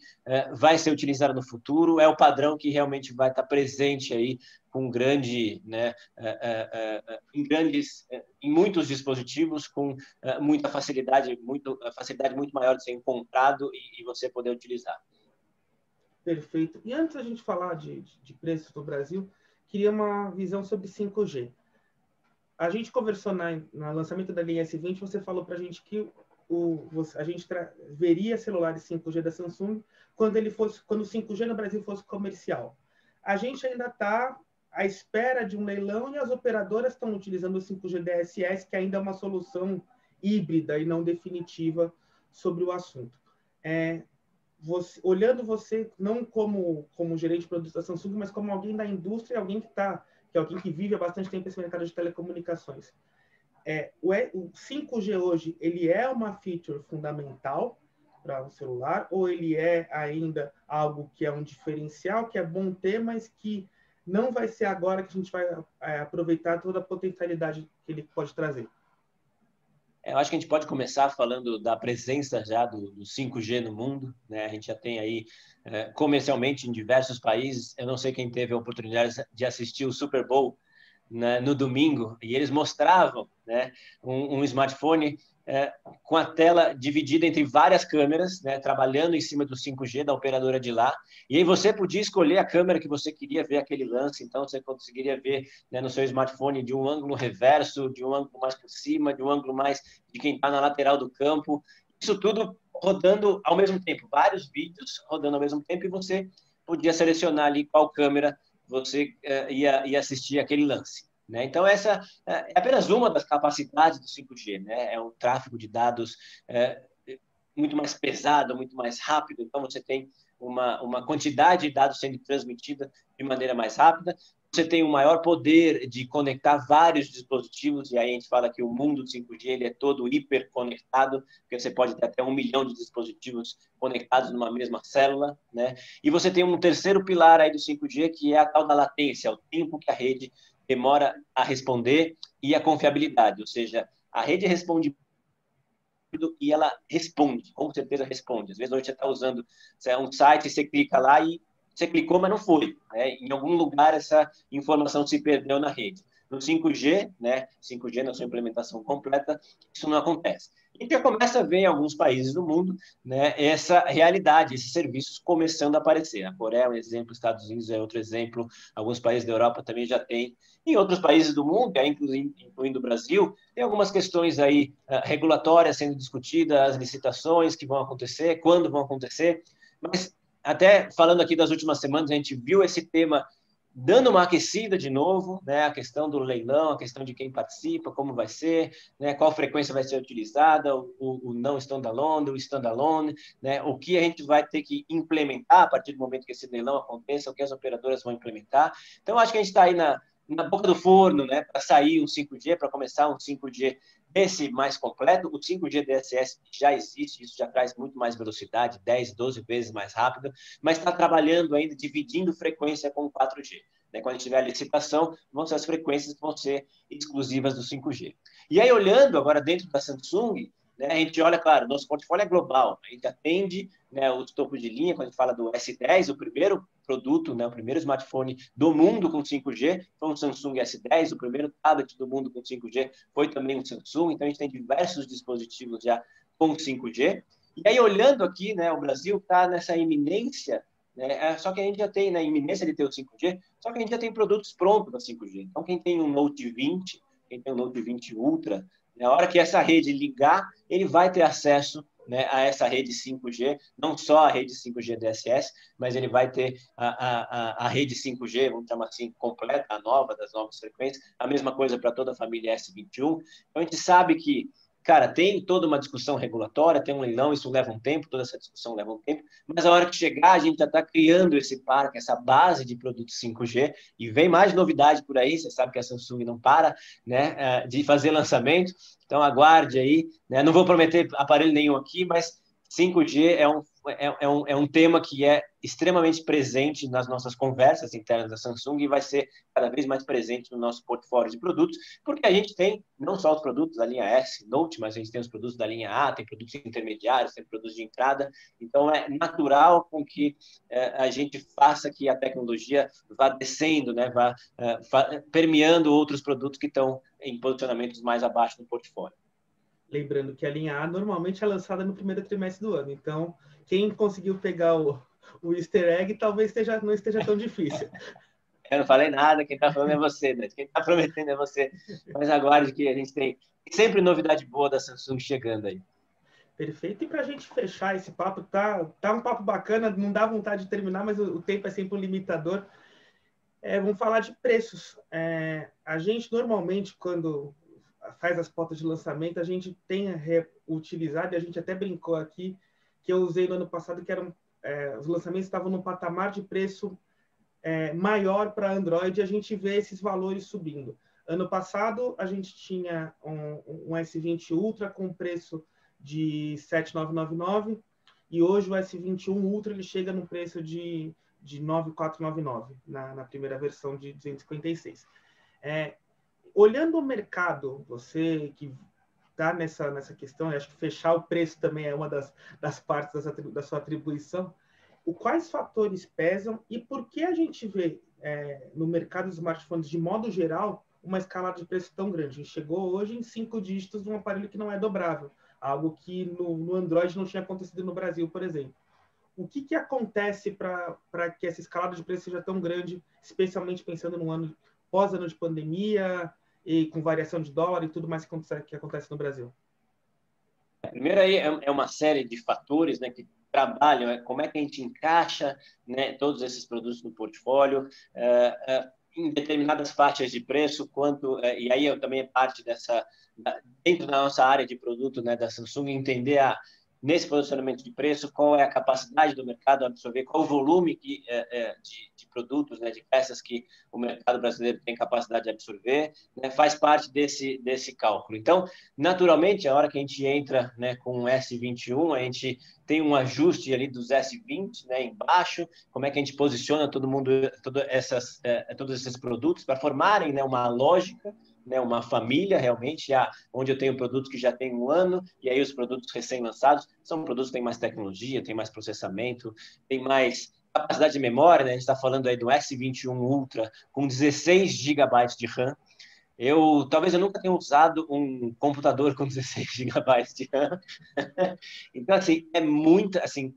vai ser utilizado no futuro, é o padrão que realmente vai estar presente aí com grande, né, em muitos dispositivos, com muita facilidade muito maior de ser encontrado e você poder utilizar. Perfeito. E antes da gente falar de preços no Brasil, queria uma visão sobre 5G. A gente conversou no lançamento da linha S20, você falou para a gente que a gente veria celulares 5G da Samsung quando o 5G no Brasil fosse comercial. A gente ainda está à espera de um leilão e as operadoras estão utilizando o 5G DSS, que ainda é uma solução híbrida e não definitiva sobre o assunto. Olhando você não como gerente de produtos da Samsung, mas como alguém da indústria, alguém que é alguém que vive há bastante tempo esse mercado de telecomunicações. O 5G hoje, ele é uma feature fundamental para um celular, ou ele é ainda algo que é um diferencial, que é bom ter, mas que não vai ser agora que a gente vai aproveitar toda a potencialidade que ele pode trazer? Eu acho que a gente pode começar falando da presença já do 5G no mundo, né? A gente já tem aí comercialmente em diversos países. Eu não sei quem teve a oportunidade de assistir o Super Bowl, né, no domingo, e eles mostravam, né, um smartphone com a tela dividida entre várias câmeras, né, trabalhando em cima do 5G da operadora de lá, e aí você podia escolher a câmera que você queria ver aquele lance, então você conseguiria ver, né, no seu smartphone de um ângulo reverso, de um ângulo mais por cima, de um ângulo mais de quem está na lateral do campo, isso tudo rodando ao mesmo tempo, vários vídeos rodando ao mesmo tempo, e você podia selecionar ali qual câmera você ia assistir aquele lance. Né? Então, essa é apenas uma das capacidades do 5G. Né? É um tráfego de dados muito mais pesado, muito mais rápido. Então, você tem uma quantidade de dados sendo transmitida de maneira mais rápida. Você tem um maior poder de conectar vários dispositivos, e aí a gente fala que o mundo do 5G ele é todo hiperconectado, porque você pode ter até 1 milhão de dispositivos conectados numa mesma célula, né? E você tem um terceiro pilar aí do 5G, que é a tal da latência, o tempo que a rede demora a responder e a confiabilidade, ou seja, a rede responde e ela responde, com certeza responde. Às vezes hoje você está usando um site, você clica lá e você clicou, mas não foi. Né? Em algum lugar essa informação se perdeu na rede. No 5G, né, 5G na sua implementação completa, isso não acontece. E já começa a ver em alguns países do mundo, né, essa realidade, esses serviços começando a aparecer. A Coreia é um exemplo, os Estados Unidos é outro exemplo, alguns países da Europa também já têm. Em outros países do mundo, incluindo o Brasil, tem algumas questões aí regulatórias sendo discutidas, as licitações que vão acontecer, quando vão acontecer, mas até falando aqui das últimas semanas, a gente viu esse tema dando uma aquecida de novo, né? A questão do leilão, a questão de quem participa, como vai ser, né? Qual frequência vai ser utilizada, o não standalone, o standalone, né? O que a gente vai ter que implementar a partir do momento que esse leilão aconteça, o que as operadoras vão implementar. Então, acho que a gente está aí na boca do forno, né? Para sair um 5G, para começar um 5G desse mais completo. O 5G DSS já existe, isso já traz muito mais velocidade, 10, 12 vezes mais rápido, mas está trabalhando ainda, dividindo frequência com o 4G. Né? Quando a gente tiver a licitação, vão ser as frequências que vão ser exclusivas do 5G. E aí, olhando agora dentro da Samsung, né, a gente olha, claro, nosso portfólio é global, a gente atende, né, os topos de linha, quando a gente fala do S10, o primeiro produto, né, o primeiro smartphone do mundo com 5G foi um Samsung S10, o primeiro tablet do mundo com 5G foi também um Samsung, então a gente tem diversos dispositivos já com 5G. E aí, olhando aqui, né, o Brasil está nessa iminência, né, só que a gente já tem na iminência de ter o 5G, só que a gente já tem produtos prontos para 5G. Então, quem tem um Note 20, quem tem um Note 20 Ultra, na hora que essa rede ligar, ele vai ter acesso, né, a essa rede 5G, não só a rede 5G DSS, mas ele vai ter a rede 5G, vamos chamar assim, completa, a nova, das novas frequências, a mesma coisa para toda a família S21. Então, a gente sabe que, cara, tem toda uma discussão regulatória, tem um leilão, isso leva um tempo, toda essa discussão leva um tempo, mas a hora que chegar, a gente já está criando esse parque, essa base de produtos 5G, e vem mais novidade por aí, você sabe que a Samsung não para, né, de fazer lançamento, então aguarde aí, né? Não vou prometer aparelho nenhum aqui, mas 5G é um tema que é extremamente presente nas nossas conversas internas da Samsung e vai ser cada vez mais presente no nosso portfólio de produtos, porque a gente tem não só os produtos da linha S, Note, mas a gente tem os produtos da linha A, tem produtos intermediários, tem produtos de entrada, então é natural com que a gente faça que a tecnologia vá descendo, né, vá permeando outros produtos que estão em posicionamentos mais abaixo do portfólio. Lembrando que a linha A normalmente é lançada no primeiro trimestre do ano. Então, quem conseguiu pegar o easter egg talvez não esteja tão difícil. Eu não falei nada, quem está falando é você, né? Quem está prometendo é você. Mas aguarde que a gente tem sempre novidade boa da Samsung chegando aí. Perfeito. E para a gente fechar esse papo, tá um papo bacana, não dá vontade de terminar, mas o tempo é sempre um limitador. Vamos falar de preços. A gente, normalmente, quando faz as pautas de lançamento, a gente tem reutilizado, e a gente até brincou aqui, que eu usei no ano passado, que os lançamentos estavam num patamar de preço maior para Android, e a gente vê esses valores subindo. Ano passado, a gente tinha um S20 Ultra com preço de R$ 7.999, e hoje o S21 Ultra ele chega no preço de 9.499 na primeira versão de 256. Olhando o mercado, você que está nessa questão, eu acho que fechar o preço também é uma das partes da sua atribuição. Quais fatores pesam e por que a gente vê no mercado dos smartphones, de modo geral, uma escalada de preço tão grande? A gente chegou hoje em 5 dígitos de um aparelho que não é dobrável, algo que no Android não tinha acontecido no Brasil, por exemplo. O que acontece para que essa escalada de preço seja tão grande, especialmente pensando no pós-ano de pandemia e com variação de dólar e tudo mais que acontece no Brasil? Primeiro aí é uma série de fatores, né, que trabalham, como é que a gente encaixa, né, todos esses produtos no portfólio, em determinadas faixas de preço, e aí eu também é parte dentro da nossa área de produto, né, da Samsung, entender nesse posicionamento de preço, qual é a capacidade do mercado absorver, qual o volume de produtos, né, de peças que o mercado brasileiro tem capacidade de absorver, né, faz parte desse cálculo. Então, naturalmente, a hora que a gente entra, né, com o S21, a gente tem um ajuste ali dos S20, né, embaixo, como é que a gente posiciona todos esses produtos para formarem, né, uma lógica, né, uma família realmente, onde eu tenho produtos que já têm 1 ano, e aí os produtos recém-lançados são produtos que têm mais tecnologia, têm mais processamento, têm mais capacidade de memória, né? A gente está falando aí do S21 Ultra com 16 GB de RAM. Talvez eu nunca tenha usado um computador com 16 GB de RAM. Então, assim, é muito, assim,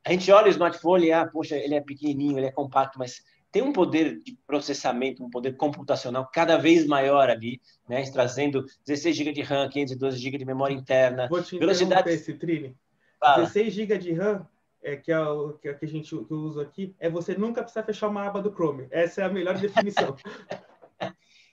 a gente olha o smartphone e, poxa, ele é pequenininho, ele é compacto, mas tem um poder de processamento, um poder computacional cada vez maior ali, né? Trazendo 16 GB de RAM, 512 GB de memória interna. Vou te velocidade... interromper, Citrini. Fala. 16 GB de RAM, que a gente usa aqui, você nunca precisa fechar uma aba do Chrome. Essa é a melhor definição.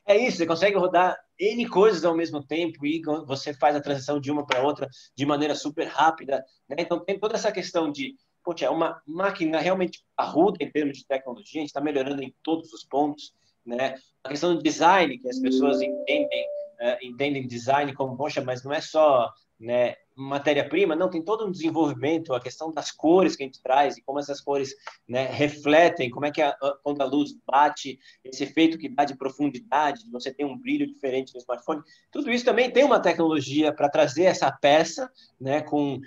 É isso, você consegue rodar N coisas ao mesmo tempo e você faz a transição de uma para outra de maneira super rápida, né? Então tem toda essa questão de, poxa, é uma máquina realmente parruda em termos de tecnologia, a gente está melhorando em todos os pontos, né? A questão do design, que as pessoas entendem design como, poxa, mas não é só, né, matéria-prima, não, tem todo um desenvolvimento, a questão das cores que a gente traz e como essas cores, né, refletem, como é que quando a luz bate, esse efeito que dá de profundidade, de você ter um brilho diferente no smartphone, tudo isso também tem uma tecnologia para trazer essa peça, né, com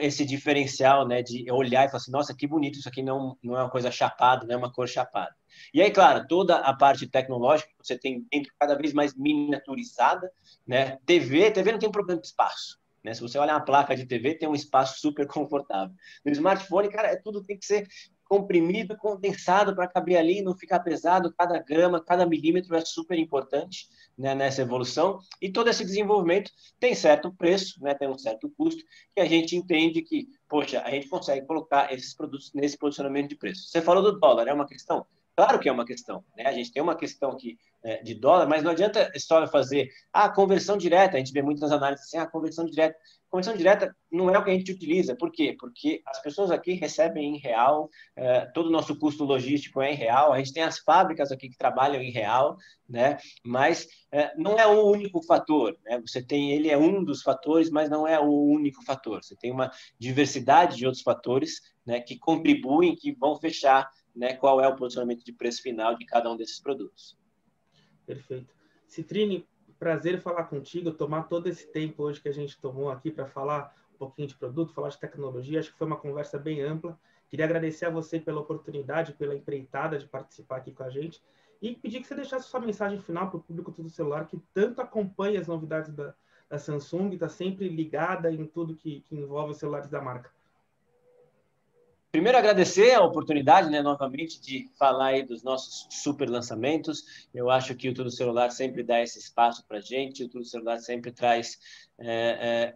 esse diferencial, né, de olhar e falar assim, nossa, que bonito, isso aqui não é uma coisa chapada, não é uma cor chapada. E aí, claro, toda a parte tecnológica que você tem dentro cada vez mais miniaturizada, né? TV não tem problema de espaço, né? Se você olhar uma placa de TV, tem um espaço super confortável. No smartphone, cara, tudo tem que ser comprimido, condensado para caber ali, não ficar pesado. Cada grama, cada milímetro é super importante, né, nessa evolução. E todo esse desenvolvimento tem certo preço, né, tem um certo custo, que a gente entende que, poxa, a gente consegue colocar esses produtos nesse posicionamento de preço. Você falou do dólar, é uma questão? Claro que é uma questão, né? A gente tem uma questão aqui de dólar, mas não adianta só fazer conversão direta. A gente vê muitas análises assim, conversão direta. Conversão direta não é o que a gente utiliza. Por quê? Porque as pessoas aqui recebem em real, todo o nosso custo logístico é em real, a gente tem as fábricas aqui que trabalham em real, né? Mas não é o único fator, né? Ele é um dos fatores, mas não é o único fator. Você tem uma diversidade de outros fatores, né, que contribuem, que vão fechar, né, qual é o posicionamento de preço final de cada um desses produtos. Perfeito. Citrini, prazer falar contigo, tomar todo esse tempo hoje que a gente tomou aqui para falar um pouquinho de produto, falar de tecnologia. Acho que foi uma conversa bem ampla. Queria agradecer a você pela oportunidade, pela empreitada de participar aqui com a gente e pedir que você deixasse sua mensagem final para o público do celular que tanto acompanha as novidades da Samsung, está sempre ligada em tudo que envolve os celulares da marca. Primeiro, agradecer a oportunidade, né, novamente, de falar aí dos nossos super lançamentos. Eu acho que o Tudo Celular sempre dá esse espaço para a gente, o Tudo Celular sempre traz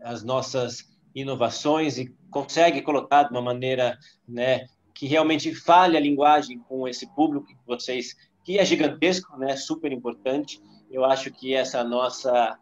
as nossas inovações e consegue colocar de uma maneira, né, que realmente fale a linguagem com esse público que vocês, que é gigantesco, né, super importante. Eu acho que essa nossa...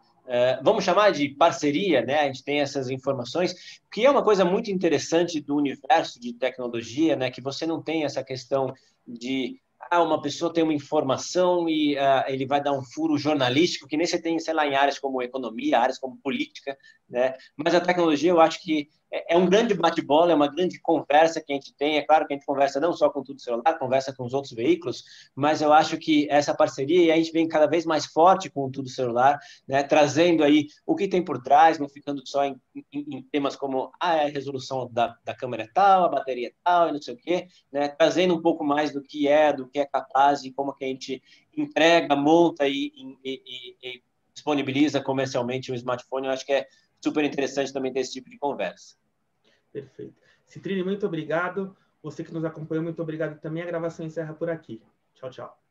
vamos chamar de parceria, né? A gente tem essas informações, que é uma coisa muito interessante do universo de tecnologia, né? Que você não tem essa questão de uma pessoa tem uma informação e ele vai dar um furo jornalístico, que nem você tem, sei lá, em áreas como economia, áreas como política, né? Mas a tecnologia, eu acho que é um grande bate-bola, é uma grande conversa que a gente tem. É claro que a gente conversa não só com Tudo Celular, conversa com os outros veículos, mas eu acho que essa parceria, e a gente vem cada vez mais forte com o Tudo Celular, né, trazendo aí o que tem por trás, não ficando só em temas como a resolução da câmera é tal, a bateria é tal, e não sei o quê, né, trazendo um pouco mais do que é capaz e como que a gente entrega, monta e disponibiliza comercialmente um smartphone. Eu acho que é super interessante também ter esse tipo de conversa. Perfeito. Citrini, muito obrigado. Você que nos acompanhou, muito obrigado também. A gravação encerra por aqui. Tchau, tchau.